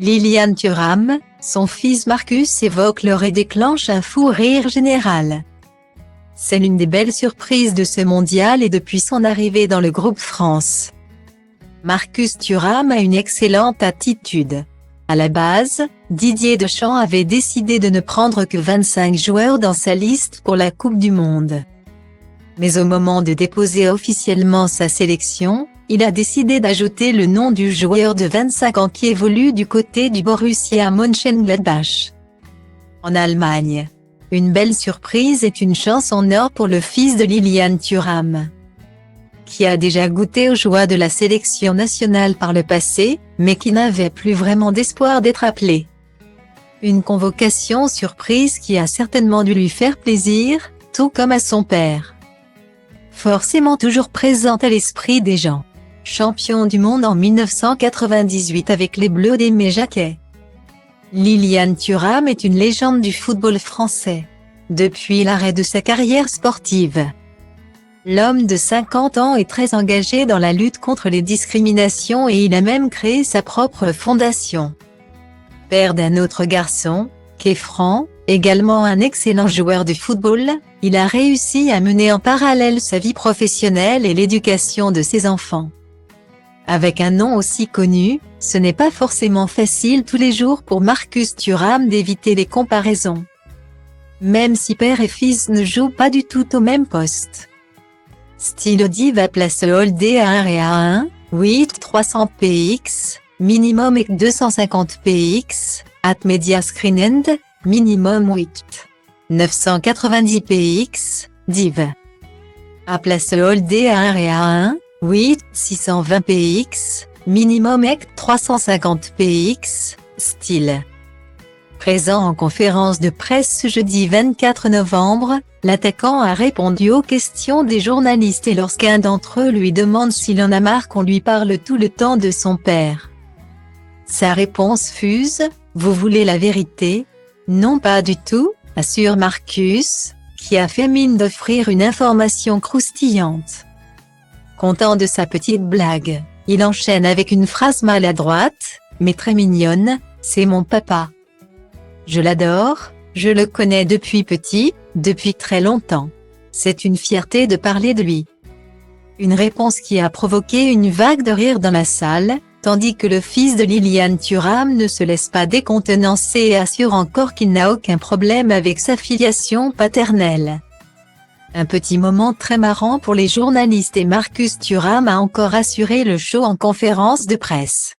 Liliane Thuram, son fils Marcus évoque l'heure et déclenche un fou rire général. C'est l'une des belles surprises de ce mondial et depuis son arrivée dans le groupe France. Marcus Thuram a une excellente attitude. À la base, Didier Deschamps avait décidé de ne prendre que 25 joueurs dans sa liste pour la Coupe du Monde. Mais au moment de déposer officiellement sa sélection, il a décidé d'ajouter le nom du joueur de 25 ans qui évolue du côté du Borussia Mönchengladbach. En Allemagne. Une belle surprise est une chance en or pour le fils de Liliane Thuram, qui a déjà goûté aux joies de la sélection nationale par le passé, mais qui n'avait plus vraiment d'espoir d'être appelé. Une convocation surprise qui a certainement dû lui faire plaisir, tout comme à son père. Forcément toujours présente à l'esprit des gens. Champion du monde en 1998 avec les Bleus d'Aimé Jacquet. Liliane Thuram est une légende du football français. Depuis l'arrêt de sa carrière sportive, l'homme de 50 ans est très engagé dans la lutte contre les discriminations et il a même créé sa propre fondation. Père d'un autre garçon, Kefran, également un excellent joueur de football, il a réussi à mener en parallèle sa vie professionnelle et l'éducation de ses enfants. Avec un nom aussi connu, ce n'est pas forcément facile tous les jours pour Marcus Thuram d'éviter les comparaisons. Même si père et fils ne jouent pas du tout au même poste. Style Diva place Holdé à 1 et à 1, 8 300 px, minimum et 250 px, at media screen end, minimum 8 990 px, div. À place Holdé à 1 et à 1, 8 620 px, minimum et 350 px, style. Présent en conférence de presse ce jeudi 24 novembre, l'attaquant a répondu aux questions des journalistes et lorsqu'un d'entre eux lui demande s'il en a marre qu'on lui parle tout le temps de son père. Sa réponse fuse « Vous voulez la vérité ? Non pas du tout », assure Marcus, qui a fait mine d'offrir une information croustillante. Content de sa petite blague, il enchaîne avec une phrase maladroite, mais très mignonne, « C'est mon papa. Je l'adore, je le connais depuis petit, depuis très longtemps. C'est une fierté de parler de lui. » Une réponse qui a provoqué une vague de rire dans la salle, tandis que le fils de Liliane Thuram ne se laisse pas décontenancer et assure encore qu'il n'a aucun problème avec sa filiation paternelle. Un petit moment très marrant pour les journalistes et Marcus Thuram a encore assuré le show en conférence de presse.